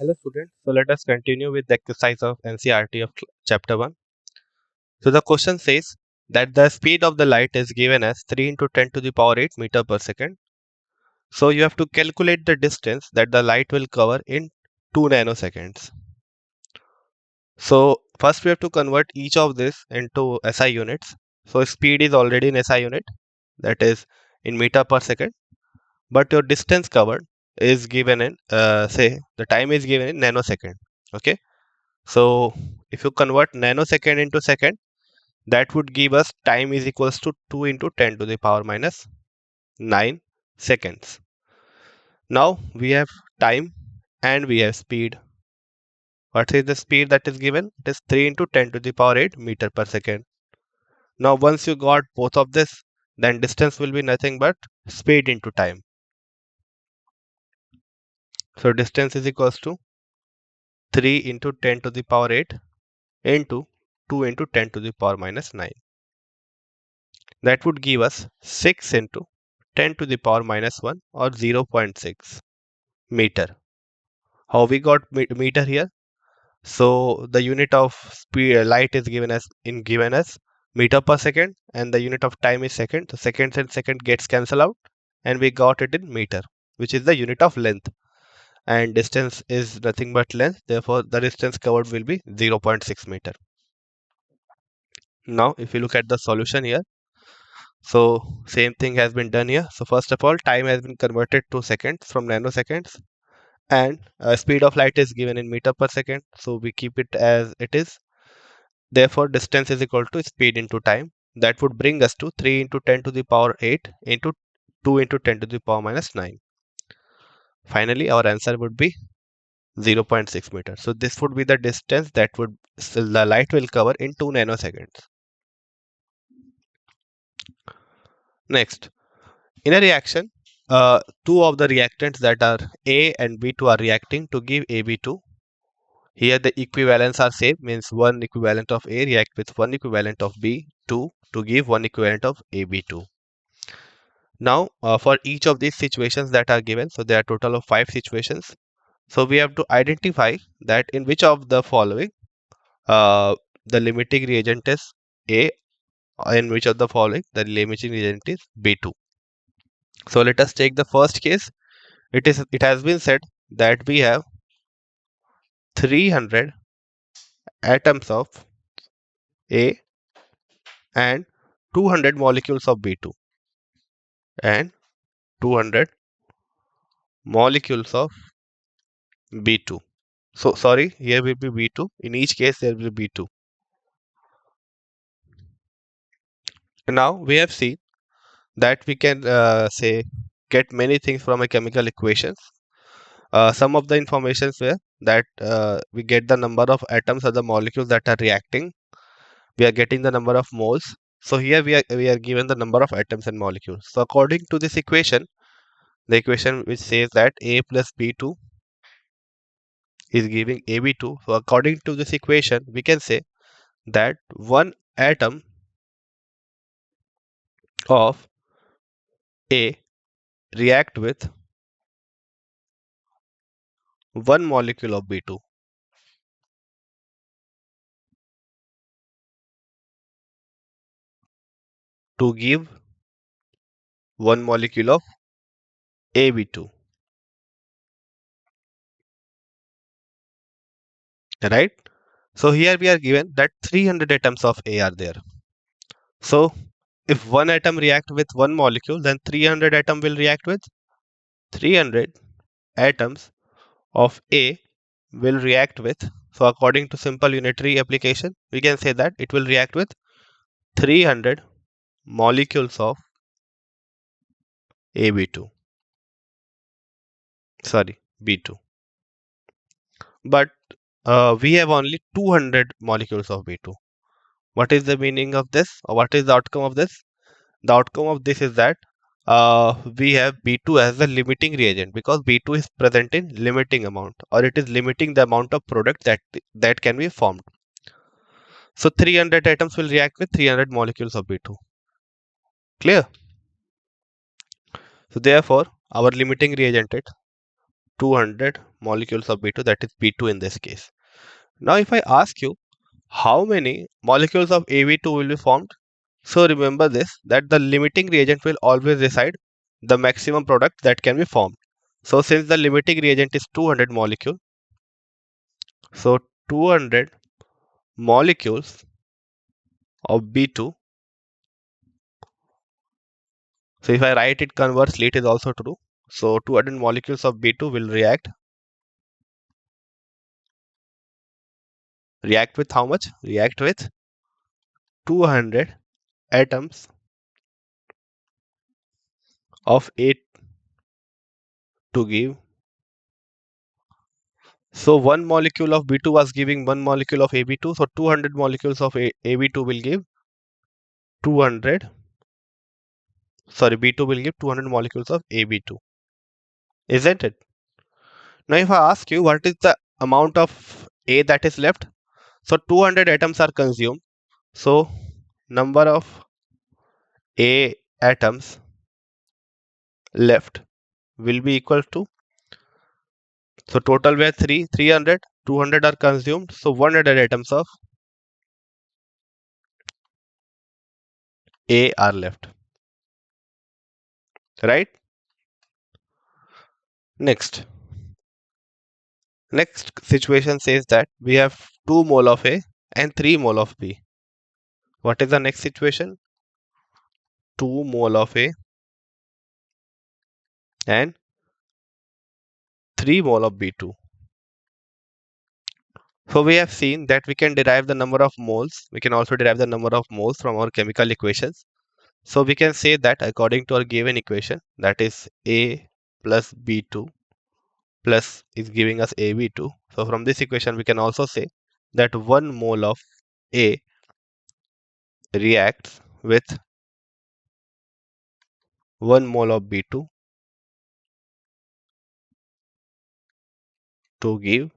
Hello students, so let us continue with the exercise of NCERT of chapter 1. So the question says that the speed of the light is given as 3 into 10 to the power 8 meter per second. So you have to calculate the distance that the light will cover in 2 nanoseconds. So first we have to convert each of this into SI units. So speed is already in SI unit, that is in meter per second, but your distance covered is given in say the time is given in nanosecond. Okay. So if you convert nanosecond into second, that would give us time is equals to 2 into 10 to the power minus 9 seconds. Now we have time and we have speed. What is the speed that is given? It is 3 into 10 to the power 8 meter per second. Now once you got both of this, then distance will be nothing but speed into time. So distance is equals to 3 into 10 to the power 8 into 2 into 10 to the power minus 9. That would give us 6 into 10 to the power minus 1 or 0.6 meter. How we got meter here? So the unit of speed light is given as meter per second, and the unit of time is second. So seconds and second gets cancelled out, and we got it in meter, which is the unit of length. And distance is nothing but length. Therefore, the distance covered will be 0.6 meter. Now, if you look at the solution here, so same thing has been done here. So first of all, time has been converted to seconds from nanoseconds, and speed of light is given in meter per second. So we keep it as it is. Therefore, distance is equal to speed into time. That would bring us to 3 into 10 to the power 8 into 2 into 10 to the power minus 9. Finally, our answer would be 0.6 meters. So this would be the distance that the light will cover in 2 nanoseconds. Next, in a reaction, two of the reactants that are A and B2 are reacting to give AB2. Here the equivalents are same, means one equivalent of A react with one equivalent of B2 to give one equivalent of AB2. Now for each of these situations that are given, so there are total of 5 situations. So we have to identify that in which of the following the limiting reagent is A, in which of the following the limiting reagent is B2. So let us take the first case. It has been said that we have 300 atoms of A and 200 molecules of B2 and 200 molecules of B2. So sorry, here will be B2. In each case there will be B2. Now we have seen that we can say get many things from a chemical equations. Some of the informations were that we get the number of atoms or the molecules that are reacting. We are getting the number of moles. So here we are given the number of atoms and molecules. So according to this equation, the equation which says that A plus B2 is giving AB2. So according to this equation, we can say that one atom of A react with one molecule of B2 to give one molecule of AB2, right? So here we are given that 300 atoms of A are there. So if one atom react with one molecule, then 300 atom will react with 300 atoms of A will react with. So according to simple unitary application, we can say that it will react with 300 molecules of AB2. Sorry, B2. But we have only 200 molecules of B2. What is the meaning of this, or what is the outcome of this? The outcome of this is that we have B2 as the limiting reagent, because B2 is present in limiting amount, or it is limiting the amount of product that can be formed. So 300 atoms will react with 300 molecules of B2. Clear? So therefore, our limiting reagent is 200 molecules of B2, that is B2 in this case. Now if I ask you how many molecules of AB2 will be formed, so remember this, that the limiting reagent will always decide the maximum product that can be formed. So since the limiting reagent is 200 molecule, so 200 molecules of B2. So if I write it conversely, it is also true. So 200 molecules of B2 will react with how much? React with 200 atoms of A to give. So one molecule of B2 was giving one molecule of AB2. So 200 molecules of AB2 will give 200. Sorry, B2 will give 200 molecules of AB2. Isn't it? Now if I ask you what is the amount of A that is left, so 200 atoms are consumed. So number of A atoms left will be equal to, so total were 300, 200 are consumed, so 100 atoms of A are left, right? Next situation says that we have 2 mole of A and 3 mole of B. What is the next situation? 2 mole of A and 3 mole of B2. So we have seen that we can derive the number of moles. We can also derive the number of moles from our chemical equations. So we can say that according to our given equation, that is A plus B2 plus is giving us AB2. So from this equation, we can also say that 1 mole of A reacts with 1 mole of B2 to give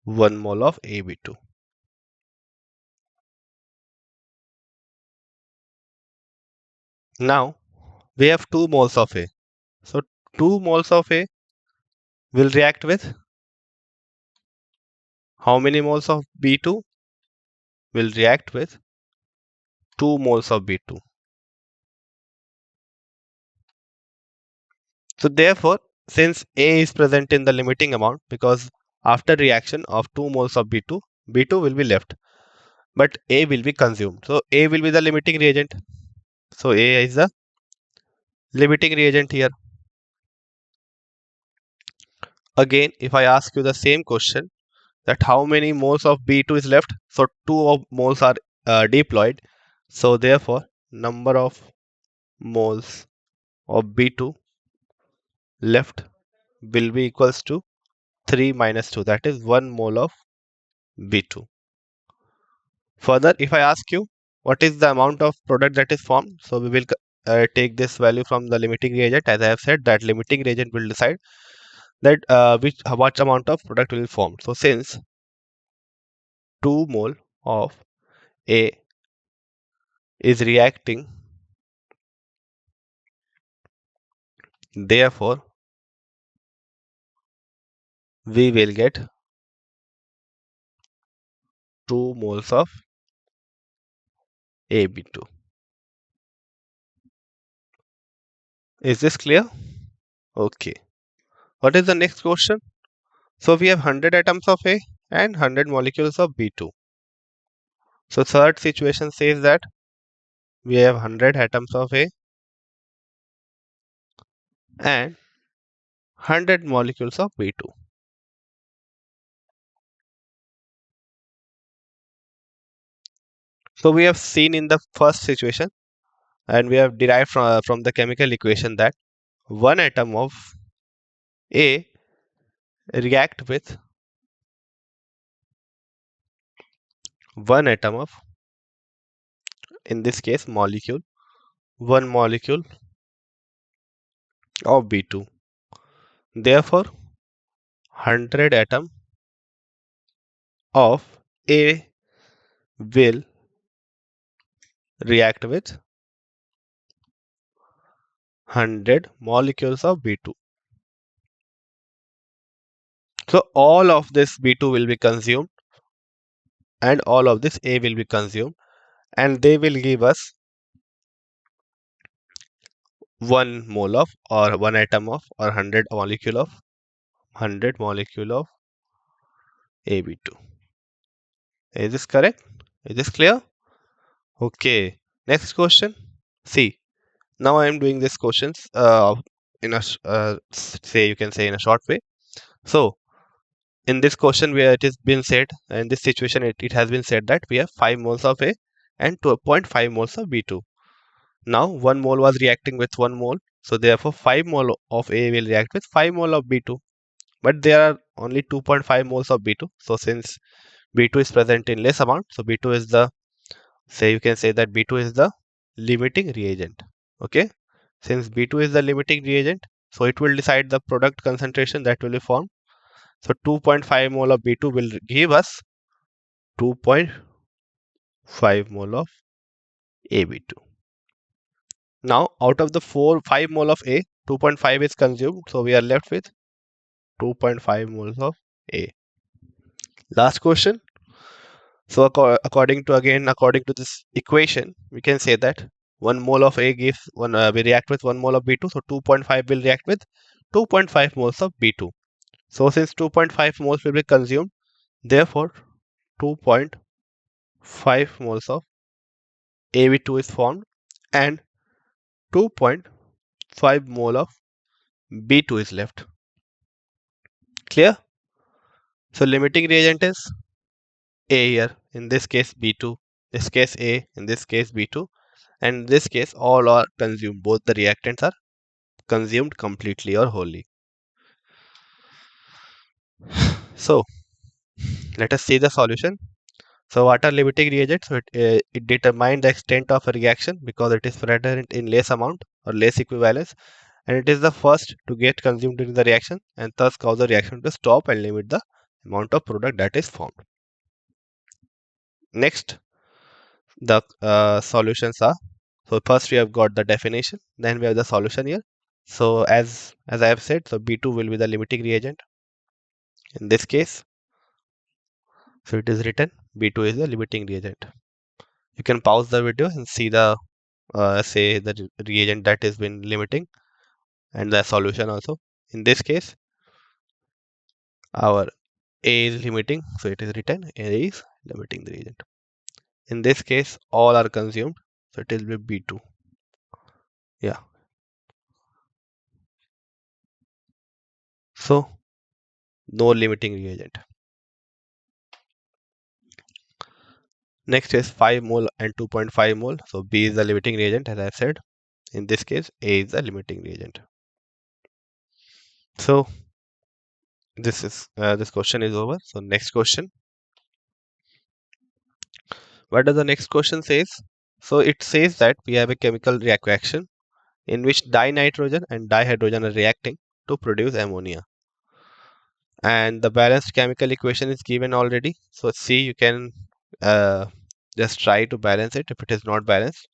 1 mole of AB2. Now we have 2 moles of A. So 2 moles of A will react with how many moles of B2? Will react with 2 moles of B2. So therefore, since A is present in the limiting amount, because after reaction of 2 moles of B2, B2 will be left, but A will be consumed. So A will be the limiting reagent. So A is the limiting reagent here. Again, if I ask you the same question, that how many moles of B2 is left, so 2 of moles are deployed. So therefore, number of moles of B2 left will be equals to 3 minus 2, that is 1 mole of B2. Further, if I ask you what is the amount of product that is formed, so we will take this value from the limiting reagent. As I have said, that limiting reagent will decide that what amount of product will form. So since 2 mole of A is reacting, therefore we will get 2 moles of AB2. Is this clear? Okay. What is the next question? So we have 100 atoms of A and 100 molecules of B2. So third situation says that we have 100 atoms of A and 100 molecules of B2. So we have seen in the first situation, and we have derived from the chemical equation that one atom of A react with one atom of, in this case, one molecule of B2. Therefore, 100 atom of A will react with 100 molecules of B2. So all of this B2 will be consumed and all of this A will be consumed, and they will give us 1 mole of, or 1 atom of, or 100 molecule of AB2. Is this correct? Is this clear? Okay. Next question. See, now I am doing these questions in a say, you can say, in a short way. So in this question where it has been said, in this situation it has been said that we have 5 moles of A and 2.5 moles of B2. Now 1 mole was reacting with 1 mole, so therefore 5 mole of A will react with 5 mole of B2. But there are only 2.5 moles of B2. So since B2 is present in less amount, so B2 is the, say, you can say that B2 is the limiting reagent. Okay, since B2 is the limiting reagent, so it will decide the product concentration that will be formed. So 2.5 mole of B2 will give us 2.5 mole of AB2. Now out of the 5 mole of A, 2.5 is consumed, so we are left with 2.5 moles of A. Last question. So according to this equation, we can say that 1 mole of A gives one, we react with 1 mole of B2, so 2.5 will react with 2.5 moles of B2. So since 2.5 moles will be consumed, therefore 2.5 moles of AB2 is formed and 2.5 mole of B2 is left. Clear? So limiting reagent is A here, in this case B2, this case A, in this case B2, and in this case all are consumed, both the reactants are consumed completely or wholly. So let us see the solution. So what are limiting reagents? So it determines the extent of a reaction because it is present in less amount or less equivalence, and it is the first to get consumed during the reaction and thus cause the reaction to stop and limit the amount of product that is formed. Next, the solutions are, so first we have got the definition, then we have the solution here. So as I have said, so B2 will be the limiting reagent in this case. So it is written B2 is the limiting reagent. You can pause the video and see the say the reagent that has been limiting and the solution also. In this case, our A is limiting, so it is written A is limiting the reagent. In this case, all are consumed, so it will be B2. Yeah. So no limiting reagent. Next is 5 mole and 2.5 mole. So B is the limiting reagent, as I have said. In this case, A is the limiting reagent. So this question is over. So next question. What does the next question says? So it says that we have a chemical reaction in which dinitrogen and dihydrogen are reacting to produce ammonia. And the balanced chemical equation is given already. So see, you can just try to balance it. If it is not balanced,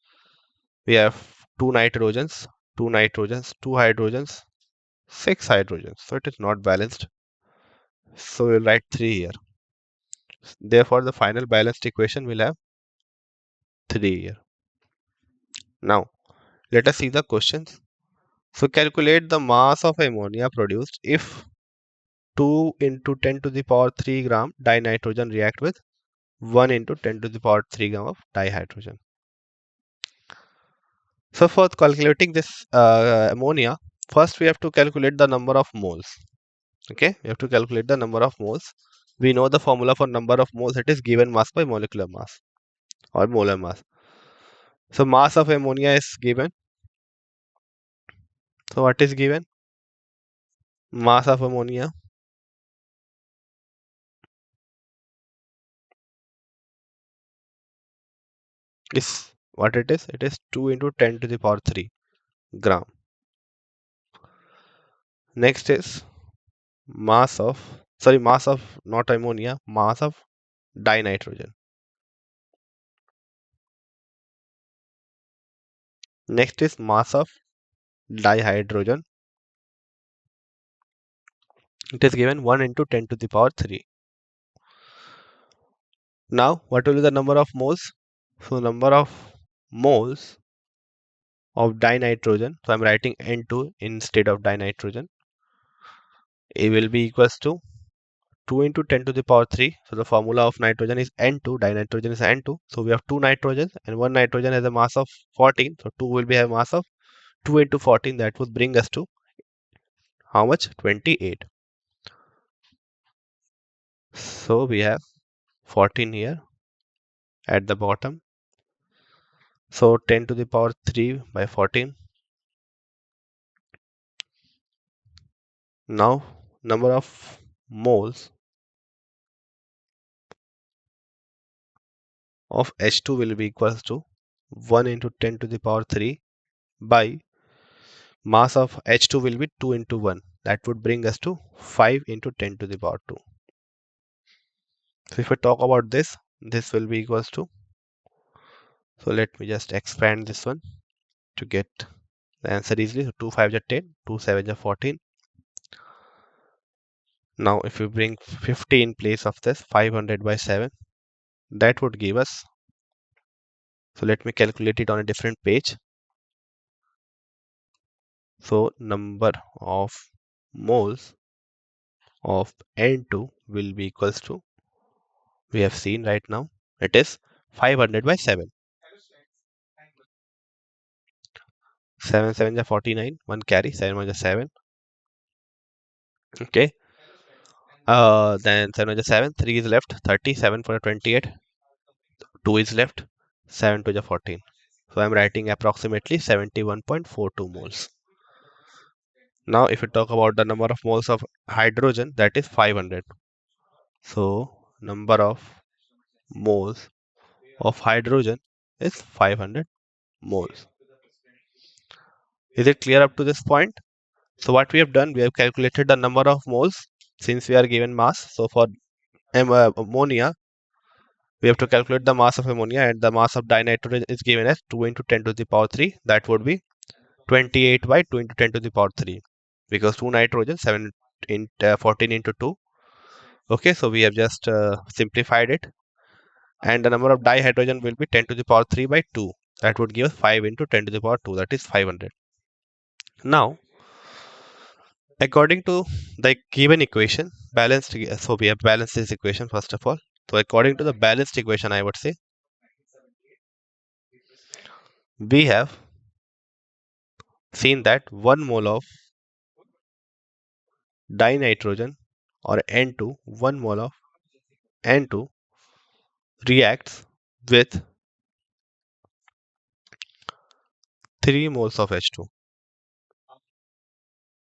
we have 2 nitrogens, 2 nitrogens, 2 hydrogens, 6 hydrogens. So it is not balanced. So we'll write 3 here. Therefore, the final balanced equation will have 3 here. Now, let us see the questions. So calculate the mass of ammonia produced if 2 into 10 to the power 3 gram dinitrogen react with 1 into 10 to the power 3 gram of dihydrogen. So for calculating this ammonia, first we have to calculate the number of moles. Okay, we have to calculate the number of moles. We know the formula for number of moles. It is given mass by molecular mass or molar mass. So mass of ammonia is given. So what is given? Mass of ammonia is what it is. It is 2 into 10 to the power 3 gram. Next is mass of not ammonia, mass of dinitrogen. Next is mass of dihydrogen. It is given 1 into 10 to the power 3. Now, what will be the number of moles? So, number of moles of dinitrogen. So, I'm writing N2 instead of dinitrogen. It will be equals to 2 into 10 to the power 3. So, the formula of nitrogen is N2, dinitrogen is N2. So, we have 2 nitrogens and 1 nitrogen has a mass of 14. So, 2 will be a mass of 2 into 14. That would bring us to how much? 28. So, we have 14 here at the bottom. So, 10 to the power 3 by 14. Now, number of moles of H2 will be equals to 1 into 10 to the power 3 by mass of H2 will be 2 into 1. That would bring us to 5 into 10 to the power 2. So if we talk about this, this will be equals to, so let me just expand this one to get the answer easily. So 2 5 are 10, 2 7 are 14. Now if we bring 50 in place of this, 500 by 7, that would give us, so let me calculate it on a different page. So number of moles of N2 will be equals to, we have seen right now, it is 500 by 7. 7 7 is 49, 1 carry, 7 1 is 7. Okay. Then 7 1 is 7, 3 is left, 30, 7 for 28, 2 is left, 7 2 is 14. So I'm writing approximately 71.42 moles. Now if we talk about the number of moles of hydrogen, that is 500. So number of moles of hydrogen is 500 moles. Is it clear up to this point? So what we have done, we have calculated the number of moles since we are given mass. So for ammonia, we have to calculate the mass of ammonia, and the mass of dinitrogen is given as 2 into 10 to the power 3. That would be 28 by 2 into 10 to the power 3, because 2 nitrogen, 7 in 14 into 2. Okay, so we have just simplified it, and the number of dihydrogen will be 10 to the power 3 by 2. That would give us 5 into 10 to the power 2, that is 500. Now, according to the given equation, balanced, so we have balanced this equation first of all. So according to the balanced equation, I would say we have seen that 1 mole of dinitrogen or N2, 1 mole of N2 reacts with 3 moles of H2.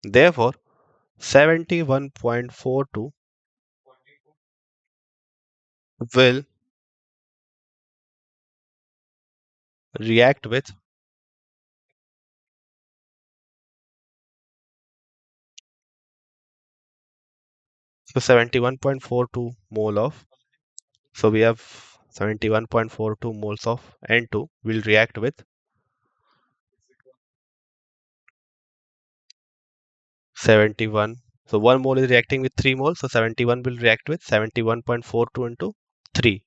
Therefore, 71.42 will react with 71.42 mole of, so we have 71.42 moles of N2 will react with 71. So 1 mole is reacting with 3 moles, so 71 will react with 71.42 into 3.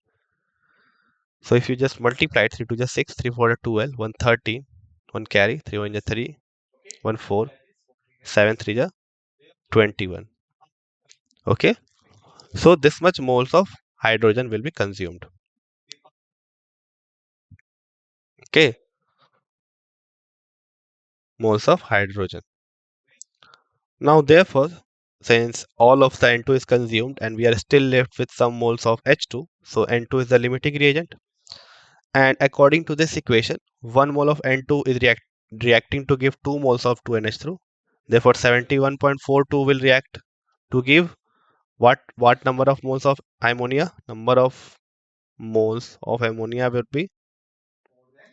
So if you just multiply 3 to the 6, 3 4 12, 113, 1 carry, 3 1 3, 1 4, 7 3 21. Okay, so this much moles of hydrogen will be consumed. Okay, moles of hydrogen. Now therefore, since all of the N2 is consumed and we are still left with some moles of H2, so N2 is the limiting reagent. And according to this equation, 1 mole of N2 is reacting to give 2 moles of 2NH3. Therefore, 71.42 will react to give what number of moles of ammonia? Number of moles of ammonia will be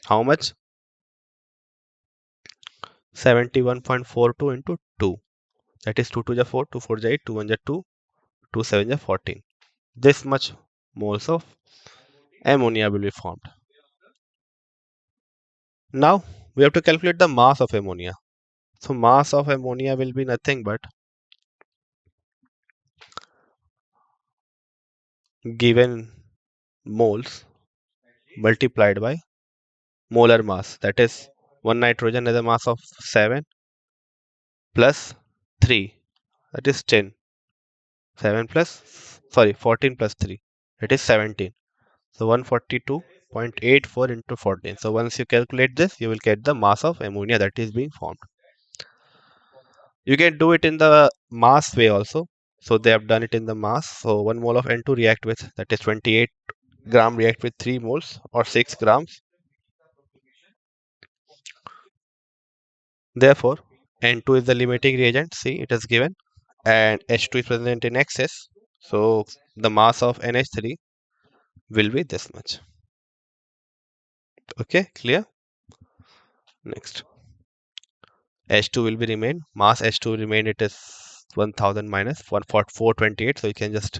how much? 71.42 into 2. That is 2 2 is 4, 2 4 is 8, 2 1 is 2, 2 7 is 14. This much moles of ammonia will be formed. Now we have to calculate the mass of ammonia. So mass of ammonia will be nothing but given moles multiplied by molar mass. That is, one nitrogen has a mass of 7 plus 3. That is 10. 7 plus, sorry, 14 plus 3. It is 17. So 142.84 into 14. So once you calculate this, you will get the mass of ammonia that is being formed. You can do it in the mass way also. So they have done it in the mass. So 1 mole of N2 react with, that is 28 gram react with 3 moles or 6 grams. Therefore, N2 is the limiting reagent. See, it is given, and H2 is present in excess. So the mass of NH3 will be this much. Okay, clear? Next, H2 will be remain. Mass H2 remain. It is 1000 minus 428. So you can just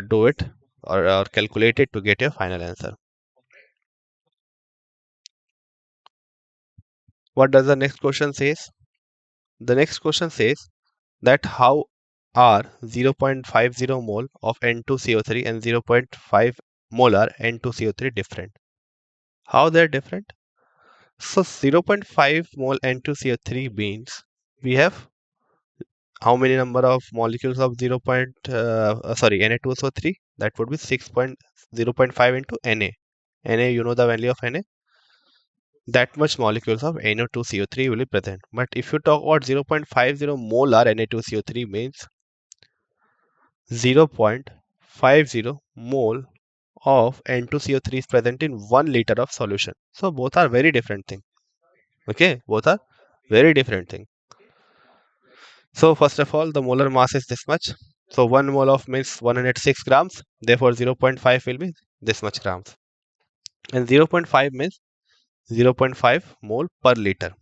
do it or calculate it to get your final answer. What does the next question says? The next question says that how are 0.50 mole of N2CO3 and 0.5 molar N2CO3 different? How they're different? So 0.5 mole N2CO3 means we have how many number of molecules of 0. Sorry, Na2SO3? That would be 6.0.5 into Na. Na, you know the value of Na? That much molecules of Na2CO3 will be present. But if you talk about 0.50 molar Na2CO3 means 0.50 mole of N2CO3 is present in 1 liter of solution. So both are very different thing. Okay, both are very different thing. So first of all, the molar mass is this much. So 1 mole of means 106 grams. Therefore 0.5 will be this much grams. And 0.5 means 0.5 mole per liter.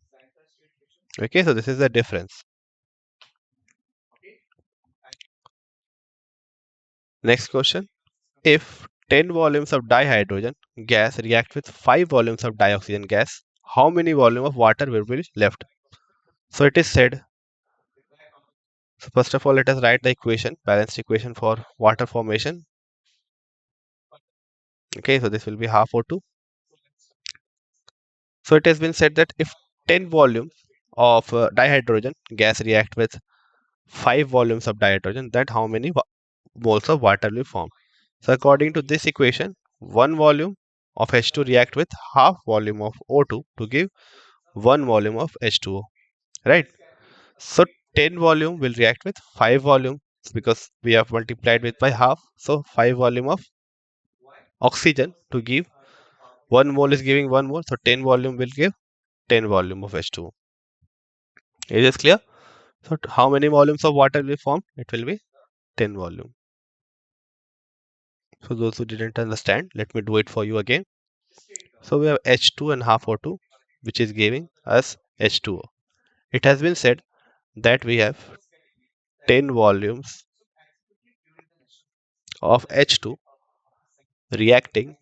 Okay, so this is the difference. Next question. If 10 volumes of dihydrogen gas react with 5 volumes of dioxygen gas, how many volume of water will be left? So it is said, so first of all, let us write the equation, balanced equation for water formation. Okay, so this will be half O2. So it has been said that if 10 volumes of dihydrogen gas react with 5 volumes of dihydrogen, then how many moles of water will form? So according to this equation, 1 volume of H2 react with half volume of O2 to give 1 volume of H2O, right? So 10 volume will react with 5 volume because we have multiplied with by half. So 5 volume of oxygen to give 1 mole is giving 1 mole. So 10 volume will give 10 volume of H2O. Is this clear? So how many volumes of water will be formed? It will be 10 volume. So those who didn't understand, let me do it for you again. So we have H2 and half O2, which is giving us H2O. It has been said that we have 10 volumes of H2 reacting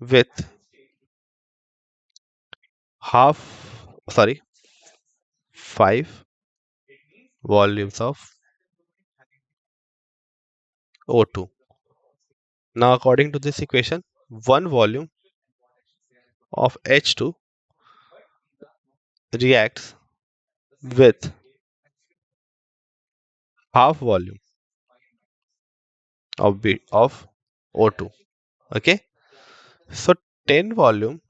with sorry, 5 volumes of O2. Now, according to this equation, 1 volume of H2 reacts with half volume of O2. Okay, so 10 volume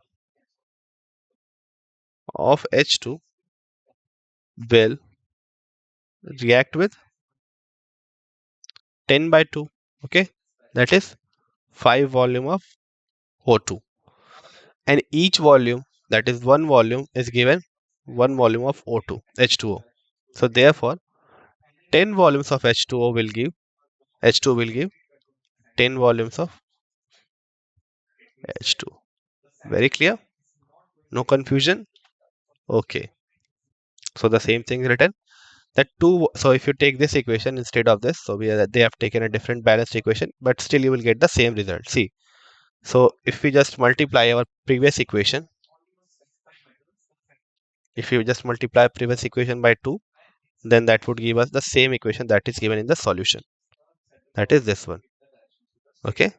of H2 will react with 10 by 2. Okay, that is 5 volume of O2, and each volume, that is 1 volume, is given 1 volume of O2 H2O. So therefore 10 volumes of H2 will give 10 volumes of H2. Very clear? No confusion? Okay. So the same thing is written that 2. So if you take this equation instead of this, so they have taken a different balanced equation, but still you will get the same result. See, so if we just multiply our previous equation, if you just multiply previous equation by 2, then that would give us the same equation that is given in the solution. That is this one. Okay.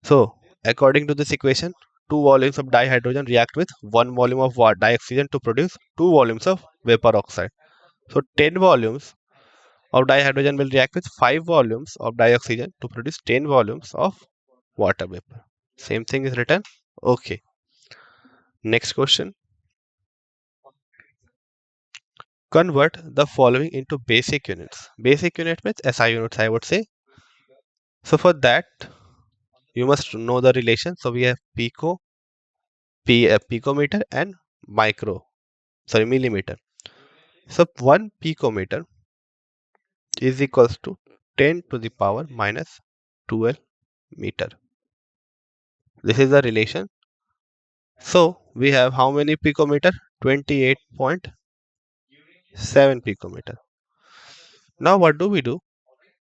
So according to this equation, 2 volumes of dihydrogen react with 1 volume of dioxygen to produce 2 volumes of vapor oxide. So 10 volumes of dihydrogen will react with 5 volumes of dioxygen to produce 10 volumes of water vapor. Same thing is written. Okay. Next question. Convert the following into basic units. Basic unit means SI units, I would say. So for that, you must know the relation. So we have picometer and millimeter. So 1 picometer is equals to 10 to the power minus 12 meter. This is the relation. So we have how many picometer? 28.7 picometer. Now what do?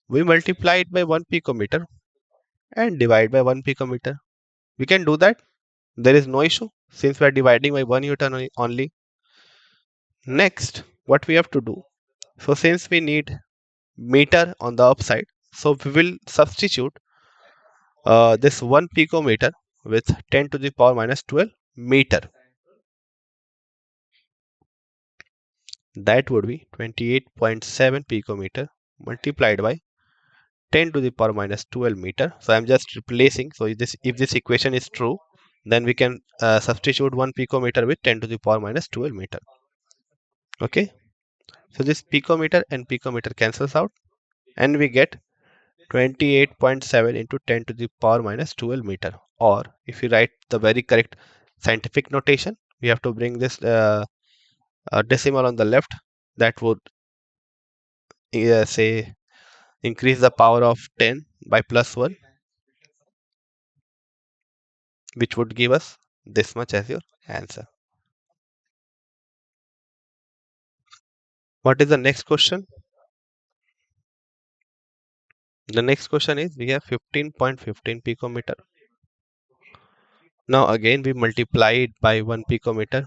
We multiply it by 1 picometer and divide by 1 picometer. We can do that. There is no issue since we are dividing by 1 unit only. Next, what we have to do? So since we need meter on the upside, so we will substitute this 1 picometer with 10 to the power minus 12 meter. That would be 28.7 picometer multiplied by 10 to the power minus 12 meter. So I'm just replacing. So if this equation is true, then we can substitute 1 picometer with 10 to the power minus 12 meter. Okay. So this picometer and picometer cancels out and we get 28.7 into 10 to the power minus 12 meter. Or if you write the very correct scientific notation, we have to bring this decimal on the left. That would say increase the power of 10 by plus 1, which would give us this much as your answer. What is the next question? The next question is we have 15.15 picometer. Now again we multiply it by 1 picometer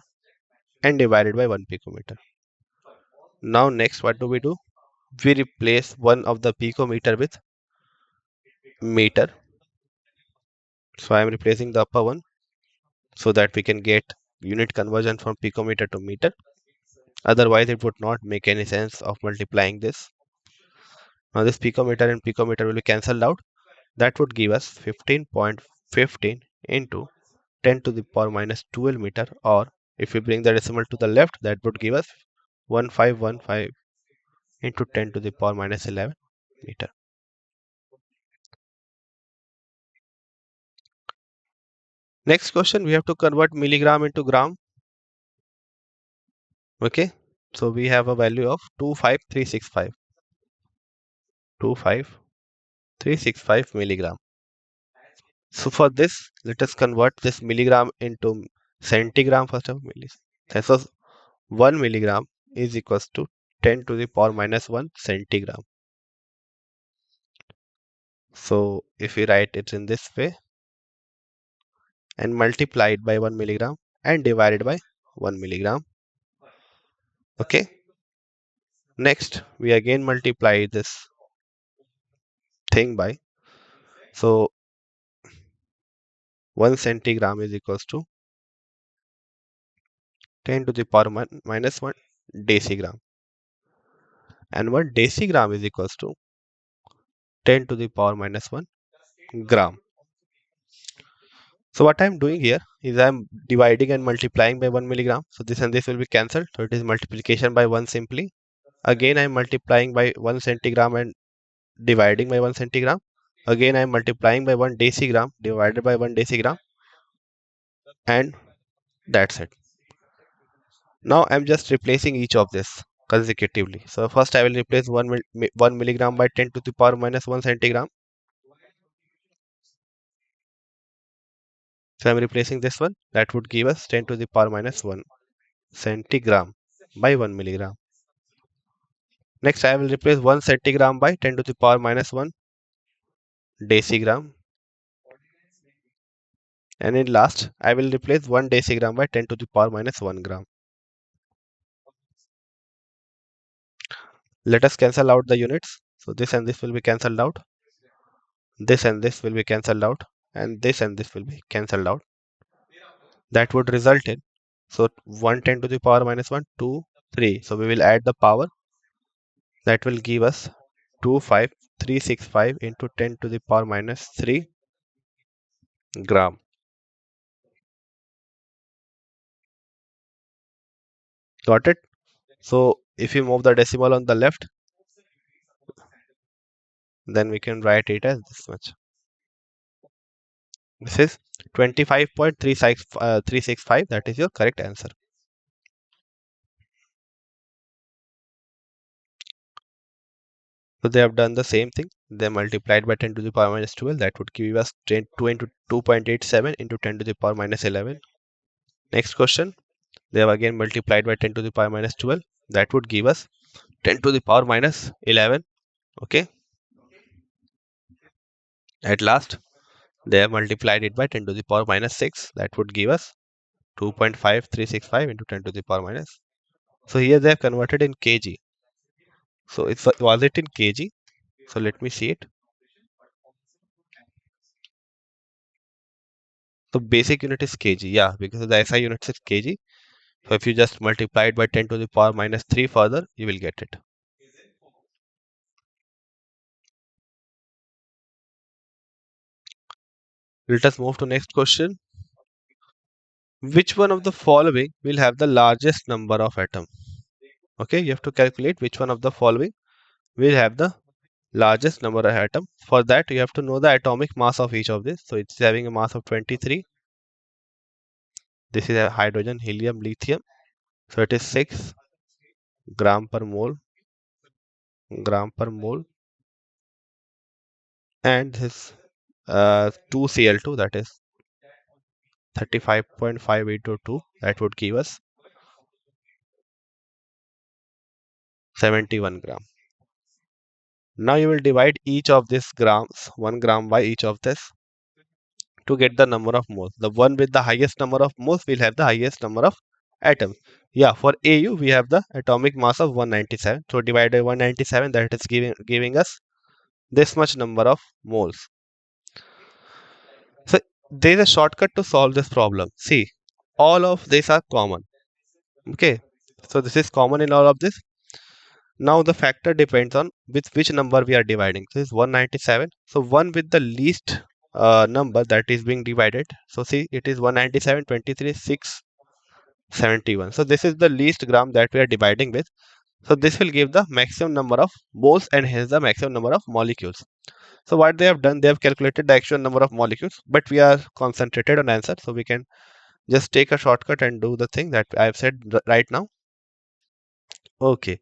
and divide it by 1 picometer. Now next what do? We replace one of the picometer with meter. So I am replacing the upper one so that we can get unit conversion from picometer to meter. Otherwise it would not make any sense of multiplying this. Now this picometer and picometer will be cancelled out. That would give us 15.15 into 10 to the power minus 12 meter, or if we bring the decimal to the left, that would give us 1515 into 10 to the power minus 11 meter. Next question, we have to convert milligram into gram. Okay, so we have a value of 25365. 25365 milligram. So for this, let us convert this milligram into centigram first of all. So 1 milligram is equals to 10 to the power minus 1 centigram. So if we write it in this way and multiply it by 1 milligram and divide it by 1 milligram. Okay. Next, we again multiply this thing by, so 1 centigram is equals to 10 to the power minus 1 decigram. And 1 decigram is equals to 10 to the power minus 1 gram. So what I'm doing here is I'm dividing and multiplying by 1 milligram. So this and this will be cancelled. So it is multiplication by 1 simply. Again I'm multiplying by 1 centigram and dividing by 1 centigram. Again I'm multiplying by 1 decigram divided by 1 decigram. And that's it. Now I'm just replacing each of this consecutively. So first I will replace 1 milligram by 10 to the power minus 1 centigram. So I'm replacing this one. That would give us 10 to the power minus 1 centigram by 1 milligram. Next I will replace 1 centigram by 10 to the power minus 1 decigram. And in last I will replace 1 decigram by 10 to the power minus 1 gram. Let us cancel out the units. So this and this will be cancelled out. This and this will be cancelled out. And this and this will be cancelled out. That would result in, so 110 to the power minus 1, 2, 3. So we will add the power. That will give us 25365 into 10 to the power minus 3 gram. Got it? So if you move the decimal on the left, then we can write it as this much. This is 25.365. That is your correct answer. So they have done the same thing. They multiplied by 10 to the power minus 12. That would give us 2 into 2.87 into 10 to the power minus 11. Next question. They have again multiplied by 10 to the power minus 12. That would give us 10 to the power minus 11. Okay. At last, they have multiplied it by 10 to the power minus 6. That would give us 2.5365 into 10 to the power minus. So here they have converted in kg. So was it in kg? So let me see it. So basic unit is kg. Yeah, because the SI unit is kg. So if you just multiply it by 10 to the power minus 3 further, you will get it. Let us move to next question. Which one of the following will have the largest number of atoms? Okay, you have to calculate which one of the following will have the largest number of atoms. For that, you have to know the atomic mass of each of this. So it's having a mass of 23. This is a hydrogen, helium, lithium. So it is 6 gram per mole, and this 2Cl2, that is 35.5 into 2. That would give us 71 gram. Now you will divide each of these grams, 1 gram by each of this, to get the number of moles. The one with the highest number of moles will have the highest number of atoms. Yeah, for AU we have the atomic mass of 197. So divided by 197, that is giving us this much number of moles. So there is a shortcut to solve this problem. See, all of these are common. Okay, so this is common in all of this. Now the factor depends on with which number we are dividing. This is 197. So one with the least number that is being divided. So see, it is 197, 23, 6, 71. So this is the least gram that we are dividing with. So this will give the maximum number of moles and hence the maximum number of molecules. So what they have done, they have calculated the actual number of molecules, but we are concentrated on answer. So we can just take a shortcut and do the thing that I have said right now. Okay.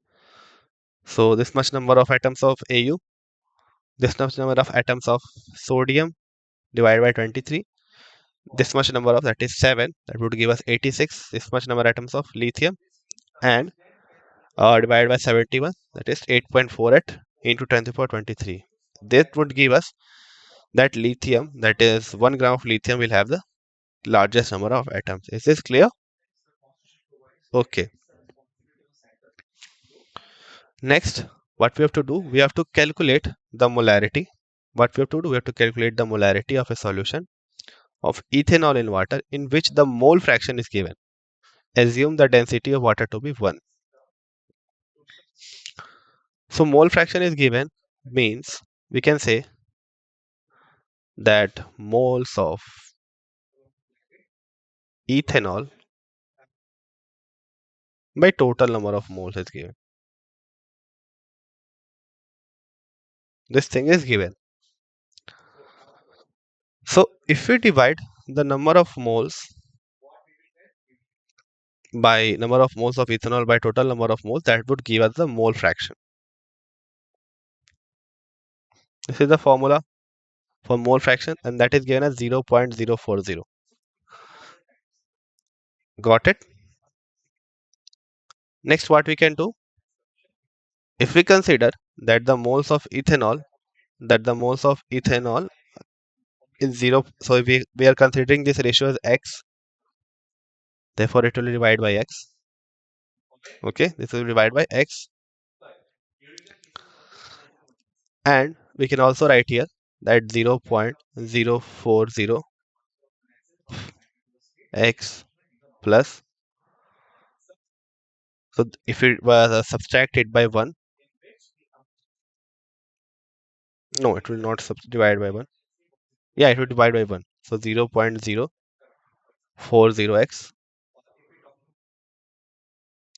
So this much number of atoms of AU, this much number of atoms of sodium divided by 23, this much number of, that is 7, that would give us 86, this much number atoms of lithium, and divided by 71, that is 8.48 into 10 to the power 23. That would give us that lithium, that is 1 gram of lithium will have the largest number of atoms. Is this clear? Okay. Next, what we have to do, we have to calculate the molarity. What we have to do, we have to calculate the molarity of a solution of ethanol in water in which the mole fraction is given. Assume the density of water to be 1. So mole fraction is given means we can say that moles of ethanol by total number of moles is given. This thing is given. So if we divide the number of moles by number of moles of ethanol by total number of moles, that would give us the mole fraction. This is the formula for mole fraction, and that is given as 0.040. Got it? Next, what we can do, if we consider that the moles of ethanol is 0, so if we are considering this ratio as x, therefore it will divide by x. Okay, this will divide by x. And we can also write here that 0.040 x plus, so if it was subtract it by 1, no, it will not divide by 1. Yeah, it will divide by 1. So 0.040x.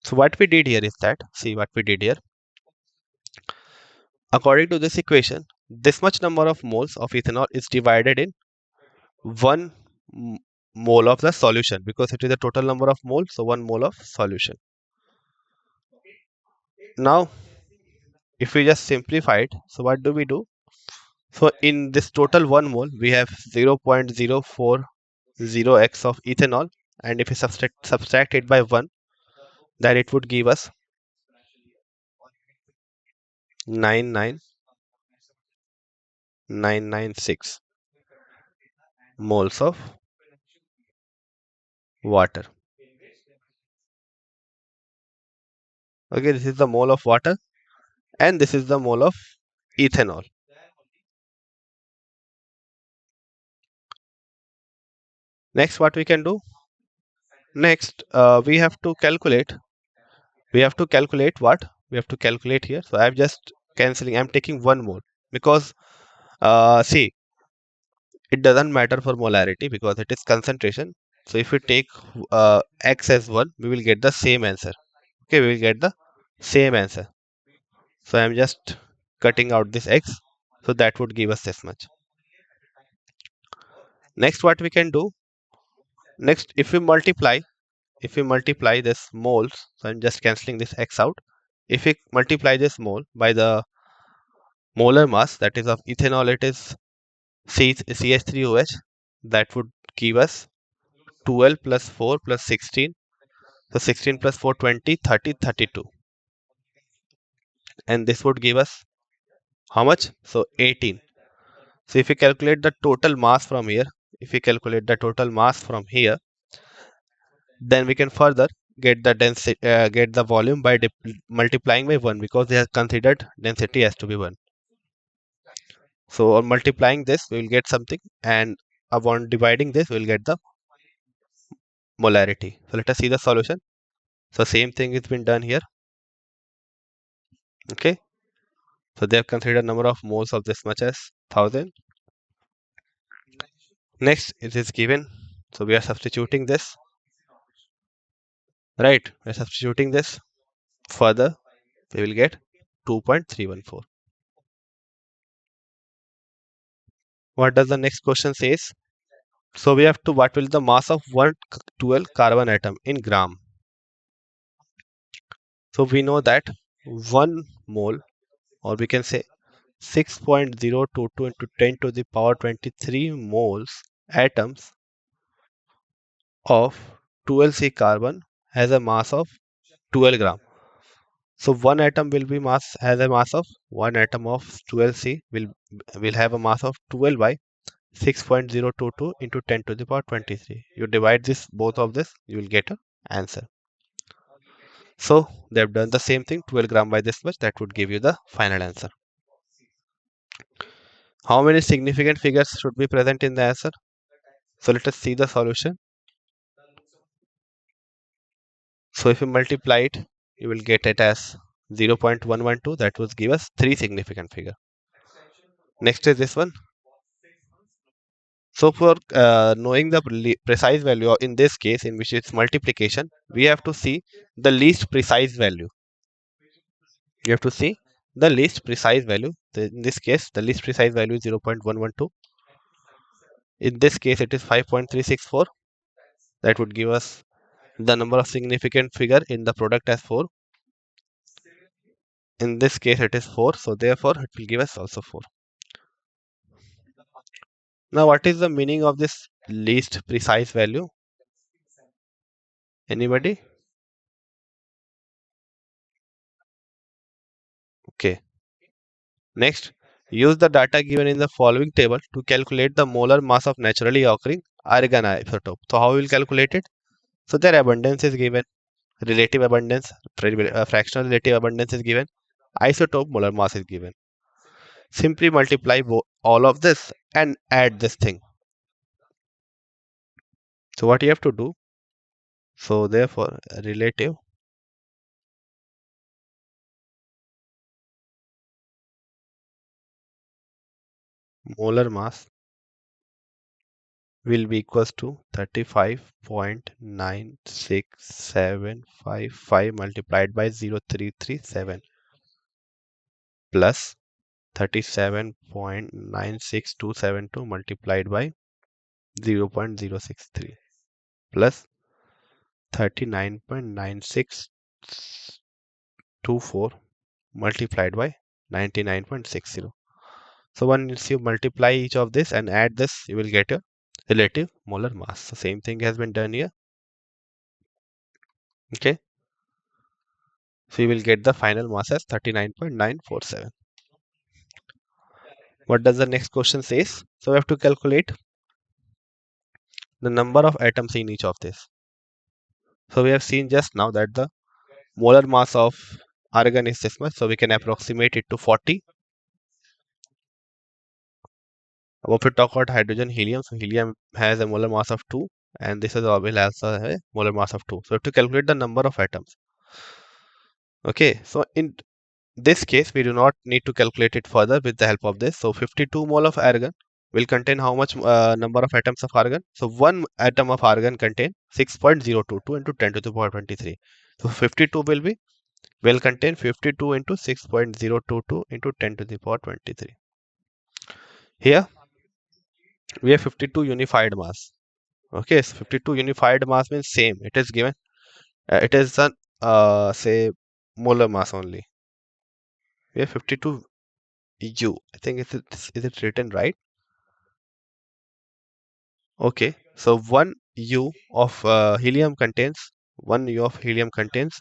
So what we did here is that, see what we did here. According to this equation, this much number of moles of ethanol is divided in 1 mole of the solution, because it is the total number of moles, so 1 mole of solution. Now, if we just simplify it, so what do we do? So in this total 1 mole, we have 0.040x of ethanol, and if we subtract it by 1, then it would give us 99996 moles of water. Okay, this is the mole of water, and this is the mole of ethanol. Next, what we can do? Next, we have to calculate. We have to calculate what? We have to calculate here. So I'm just cancelling. I'm taking 1 mole because see, it doesn't matter for molarity because it is concentration. So if we take x as 1, we will get the same answer. Okay, we will get the same answer. So I'm just cutting out this x. So that would give us this much. Next, what we can do? Next, if we multiply this moles, so I'm just cancelling this x out. If we multiply this mole by the molar mass, that is of ethanol, it is CH3OH, that would give us 12 plus 4 plus 16. So 16 plus 4, 20, 30, 32. And this would give us how much? So 18. So if we calculate the total mass from here, then we can further get the density, get the volume by multiplying by 1, because they have considered density has to be 1. So on multiplying this, we will get something, and upon dividing this, we will get the molarity. So let us see the solution. So same thing has been done here. Okay. So they have considered number of moles of this much as 1000. Next, it is given. So we are substituting this. Right. We are substituting this. Further, we will get 2.314. What does the next question says? So we have to, what will the mass of 112 carbon atom in gram? So we know that 1 mole, or we can say 6.022 into 10 to the power 23 moles atoms of 12C carbon has a mass of 12 gram. So one atom will be has a mass of, one atom of 12C will have a mass of 12 by 6.022 into 10 to the power 23. You divide this, both of this, you will get an answer. So they have done the same thing, 12 gram by this much, that would give you the final answer. How many significant figures should be present in the answer? So let us see the solution. So if you multiply it, you will get it as 0.112. That would give us 3 significant figure. Next is this one. So for knowing the precise value, in this case in which it's multiplication, we have to see the least precise value. You have to see the least precise value. In this case, the least precise value is 0.112. In this case, it is 5.364. That would give us the number of significant figure in the product as 4. In this case, it is 4. So therefore, it will give us also 4. Now, what is the meaning of this least precise value? Anybody? Okay. Next, use the data given in the following table to calculate the molar mass of naturally occurring argon isotope. So how we will calculate it? So their abundance is given, relative abundance, fractional relative abundance is given, isotope molar mass is given. Simply multiply all of this and add this thing. So what you have to do, so therefore relative molar mass will be equals to 35.96755 multiplied by 0337 plus 37.96272 multiplied by 0.063 plus 39.9624 multiplied by 99.60. So once you multiply each of this and add this, you will get your relative molar mass. The same thing has been done here. Okay. So you will get the final mass as 39.947. What does the next question says? So we have to calculate the number of atoms in each of this. So we have seen just now that the molar mass of argon is this much. So we can approximate it to 40. If we talk about hydrogen, helium, so helium has a molar mass of 2 and this is will also have a molar mass of 2. So we have to calculate the number of atoms. Okay, so in this case, we do not need to calculate it further with the help of this. So 52 mole of argon will contain how much number of atoms of argon? So one atom of argon contain 6.022 into 10 to the power 23. So 52 will contain 52 into 6.022 into 10 to the power 23. Here we have 52 unified mass. Okay, so 52 unified mass means same. It is given. It is an say molar mass only. We have 52 U. I think is it written right? Okay, so 1 U of helium contains 1 U of helium contains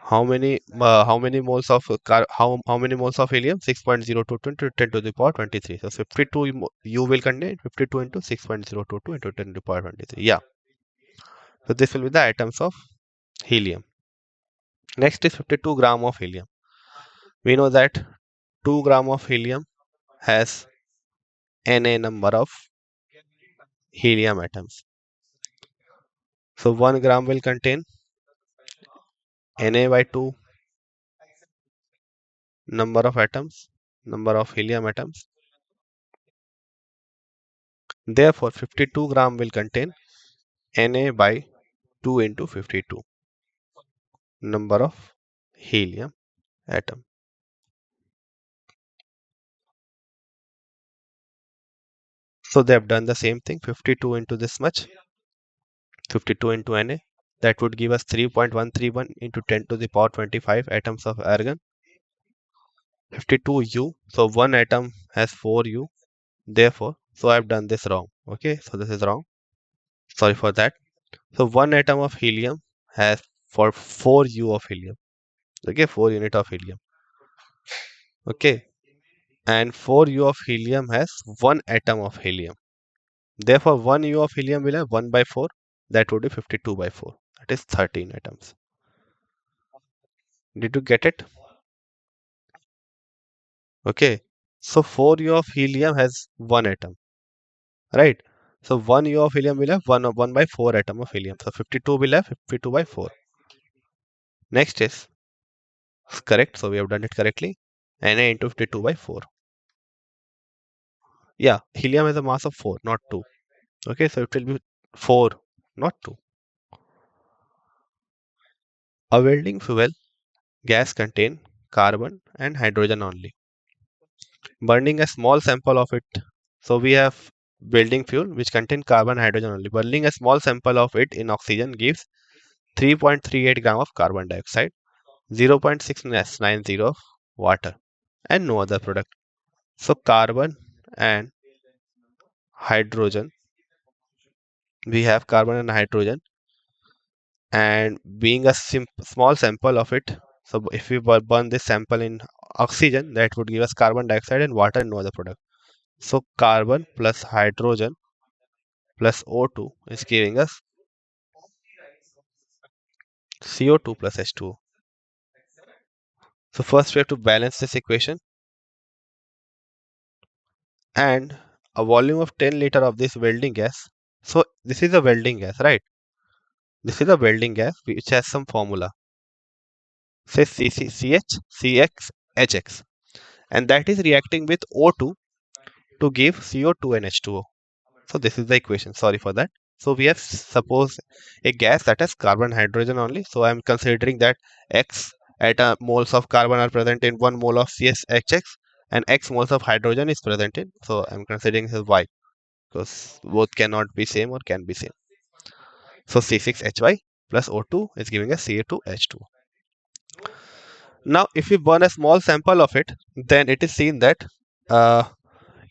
how many moles of how many moles of helium? 6.022 into 10 to the power 23. So 52 U will contain 52 into 6.022 into 10 to the power 23. Yeah. So this will be the atoms of helium. Next is 52 gram of helium. We know that 2 gram of helium has Na number of helium atoms. So 1 gram will contain Na by 2 number of atoms, number of helium atoms. Therefore, 52 gram will contain Na by 2 into 52 number of helium atom. So they have done the same thing, 52 into this much, 52 into Na. That would give us 3.131 into 10 to the power 25 atoms of argon. 52 U. So one atom has 4 U. Therefore, so I have done this wrong. Okay, so this is wrong. Sorry for that. So one atom of helium has for 4 U of helium. Okay, 4 unit of helium. Okay, and 4 U of helium has 1 atom of helium. Therefore, 1 U of helium will have 1 by 4. That would be 52 by 4. That is 13 atoms. Did you get it? Okay, so 4 U of helium has 1 atom, right? So 1 U of helium will have 1 by 4 atom of helium. So 52 will have 52 by 4. Next is correct. So we have done it correctly. Na into 52 by 4. Yeah, helium has a mass of 4, not 2. Okay, so it will be 4, not 2. A welding fuel gas contain carbon and hydrogen only. Burning a small sample of it. So we have welding fuel which contain carbon and hydrogen only. Burning a small sample of it in oxygen gives 3.38 gram of carbon dioxide, 0.690 of water, and no other product. So carbon and hydrogen, we have carbon and hydrogen, and being a small sample of it, so if we burn this sample in oxygen, that would give us carbon dioxide and water and no other product. So carbon plus hydrogen plus O2 is giving us CO2 plus H2O. So first we have to balance this equation. and a volume of 10 liter of this welding gas. So this is a welding gas, right? This is a welding gas which has some formula. Say CH, and that is reacting with O2 to give CO2 and H2O. So this is the equation. Sorry for that. So we have suppose a gas that has carbon hydrogen only. So I am considering that X at moles of carbon are present in 1 mole of CSHX and X moles of hydrogen is present in. So I am considering this as Y because both cannot be same or can be same. So C6Hy plus O2 is giving us Ca2H2. Now if we burn a small sample of it, then it is seen that uh,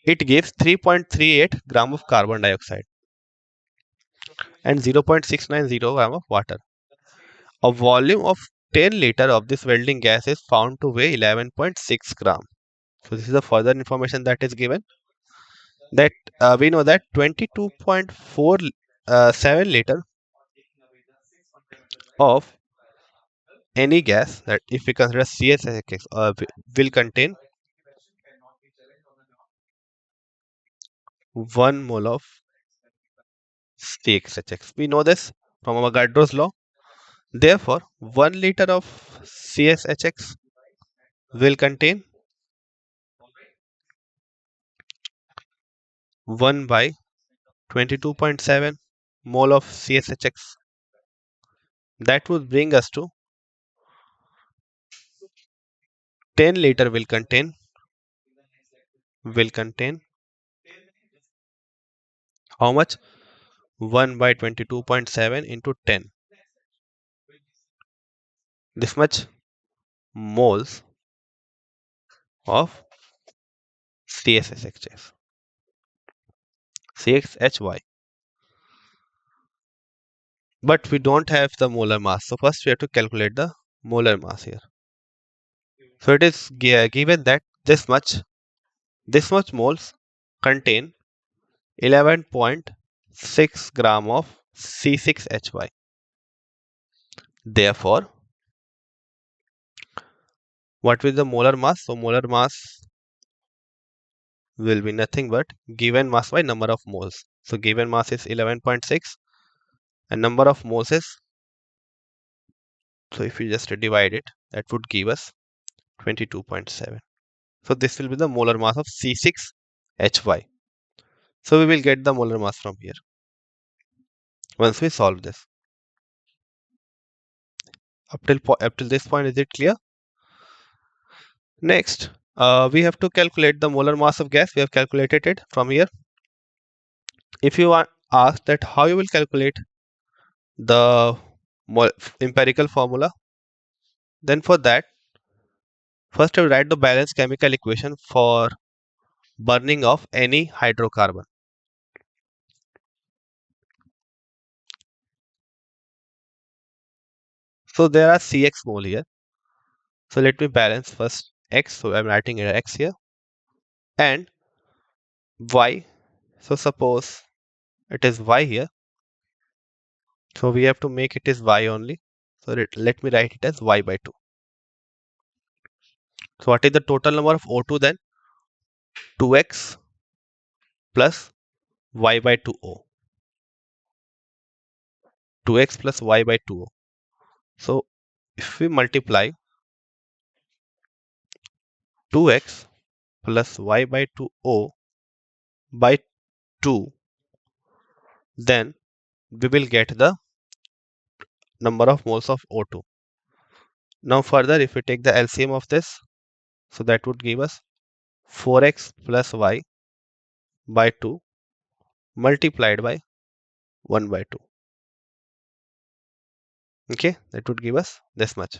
it gives 3.38 gram of carbon dioxide and 0.690 gram of water. A volume of 10 liter of this welding gas is found to weigh 11.6 gram. So this is the further information that is given, that we know that 22.47 liter of any gas, that if we consider CSHX, will contain 1 mole of CXHX. We know this from Avogadro's law. Therefore, 1 liter of CSHX will contain 1 by 22.7 mole of CSHX. That would bring us to 10 liter will contain how much? 1 by 22.7 into 10. This much moles of CSHX. CXHY. But we don't have the molar mass. So first we have to calculate the molar mass here. So it is given that this much moles contain 11.6 gram of C6Hy. Therefore, what will the molar mass? So molar mass will be nothing but given mass by number of moles. So given mass is 11.6 and number of moles is, so if we just divide it, that would give us 22.7. So this will be the molar mass of C6Hy. So we will get the molar mass from here once we solve this. Up till this point, is it clear? Next, we have to calculate the molar mass of gas. We have calculated it from here. If you are asked that how you will calculate the empirical formula, then for that, first I will write the balanced chemical equation for burning of any hydrocarbon. So there are Cx mole here. So let me balance first X. So I'm writing it X here and Y. So suppose it is Y here. So we have to make it is Y only. So let me write it as Y by 2. So what is the total number of O2 then? 2x plus Y by 2O. 2x plus Y by 2O. So if we multiply 2x plus Y by 2O by 2, then we will get the number of moles of O2. Now further, if we take the LCM of this, so that would give us 4x plus y by 2 multiplied by 1 by 2. Okay, that would give us this much.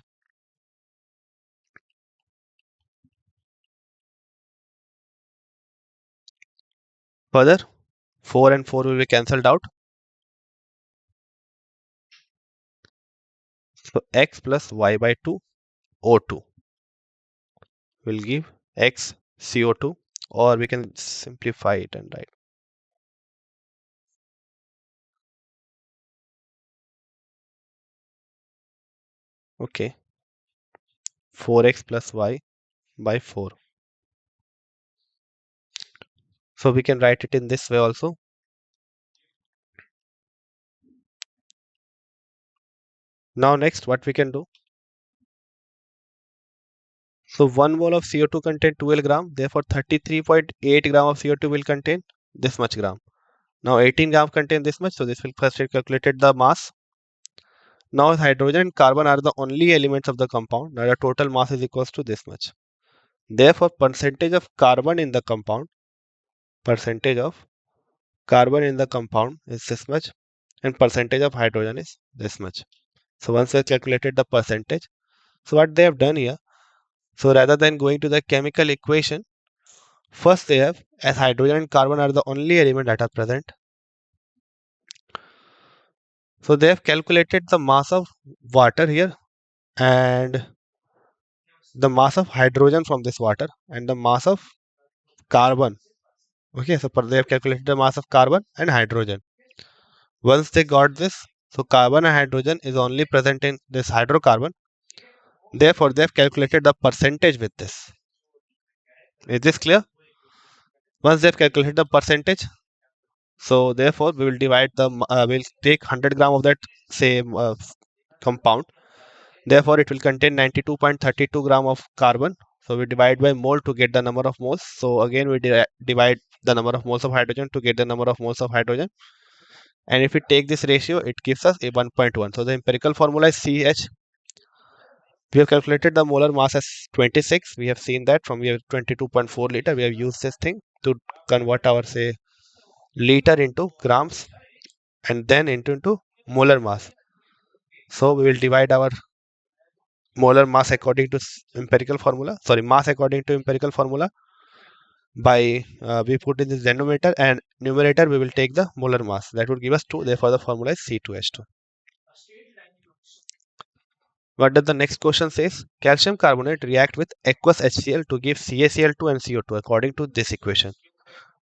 Further, 4 and 4 will be cancelled out. So x plus y by 2 O2 will give x CO2, or we can simplify it and write. Okay, 4x plus y by 4. So we can write it in this way also. Now next, what we can do? So 1 mole of CO2 contain 12 gram. Therefore 33.8 gram of CO2 will contain this much gram. Now 18 gram contain this much. So this will first be calculated the mass. Now hydrogen and carbon are the only elements of the compound. Now the total mass is equals to this much. Therefore percentage of carbon in the compound, percentage of carbon in the compound is this much, and percentage of hydrogen is this much. So once we have calculated the percentage, so what they have done here, so rather than going to the chemical equation, first they have, as hydrogen and carbon are the only element that are present, so they have calculated the mass of water here and the mass of hydrogen from this water and the mass of carbon. Okay, so they have calculated the mass of carbon and hydrogen. Once they got this, so carbon and hydrogen is only present in this hydrocarbon. Therefore, they have calculated the percentage with this. Is this clear? Once they have calculated the percentage, so therefore we will divide the, we'll take 100 gram of that same compound. Therefore, it will contain 92.32 gram of carbon. So we divide by mole to get the number of moles. So again, we divide the number of moles of hydrogen to get the number of moles of hydrogen. And if we take this ratio, it gives us a 1.1. So the empirical formula is CH. We have calculated the molar mass as 26. We have seen that from here 22.4 liter. We have used this thing to convert our, say, liter into grams and then into molar mass. So we will divide our molar mass according to empirical formula. Sorry, mass according to empirical formula by we put in this denominator, and numerator we will take the molar mass. That would give us 2. Therefore, the formula is C2H2. What does the next question says? Calcium carbonate react with aqueous HCl to give CaCl2 and CO2 according to this equation.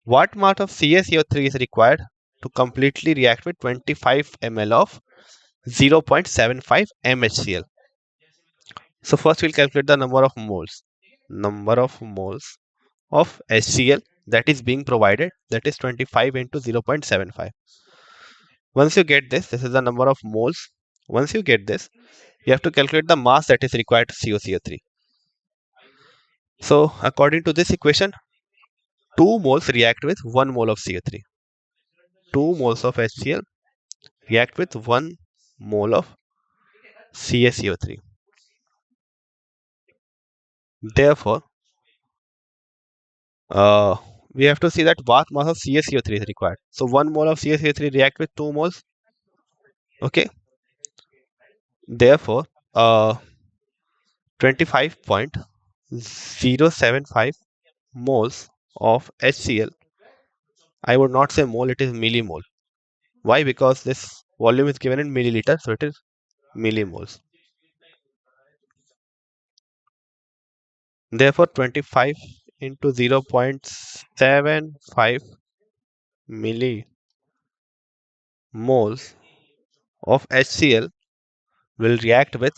What mass of CaCO3 is required to completely react with 25 ml of 0.75 mHCl? So first we'll calculate the number of moles. Number of moles of HCl that is being provided, that is 25 into 0.75. Once you get this is the number of moles. Once you get this, you have to calculate the mass that is required to CaCO3. So according to this equation, 2 moles react with 1 mole of CO3. 2 moles of HCl react with 1 mole of CaCO3. Therefore, we have to see that what mass of CaCO3 is required. So 1 mole of CaCO3 react with 2 moles. Okay. Therefore, 25.075 moles of HCl. I would not say mole, it is millimole. Why? Because this volume is given in milliliter, so it is millimoles. Therefore, 25 into 0.75 millimoles of HCl will react with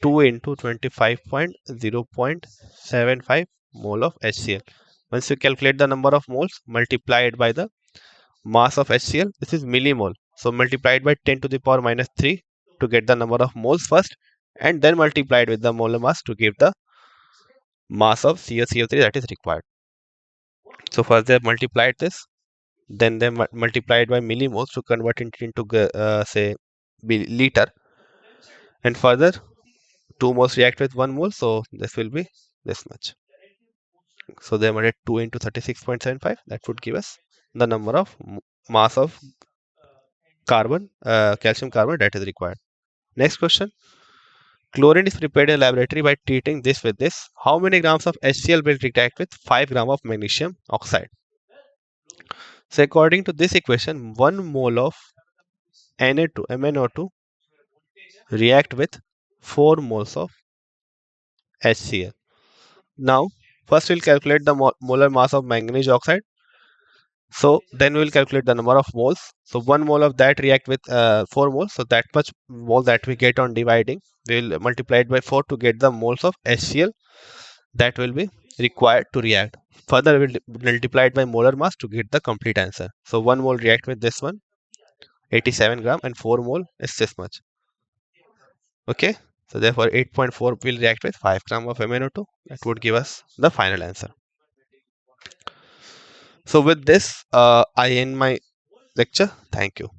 2 into 25.0.75 mole of HCl. Once you calculate the number of moles multiplied by the mass of HCl, this is millimole. So multiplied by 10 to the power minus 3 to get the number of moles first, and then multiplied with the molar mass to give the mass of CaCO3 that is required. So first they have multiplied this, then they multiplied by millimoles to convert it into say liter, and further 2 moles react with 1 mole, so this will be this much. So they added 2 into 36.75. That would give us the number of mass of carbon, calcium carbonate that is required. Next question. Chlorine is prepared in a laboratory by treating this with this. How many grams of HCl will react with 5 gram of magnesium oxide? So according to this equation, 1 mole of Na2, MnO2 react with 4 moles of HCl. Now, first we'll calculate the molar mass of manganese oxide. So then we will calculate the number of moles. So 1 mole of that react with 4 moles. So that much mole that we get on dividing, we will multiply it by 4 to get the moles of HCl that will be required to react. Further, we will multiply it by molar mass to get the complete answer. So 1 mole react with this one, 87 gram, and 4 mole is this much. Okay, so therefore 8.4 will react with 5 gram of MnO2. That would give us the final answer. So with this, I end my lecture. Thank you.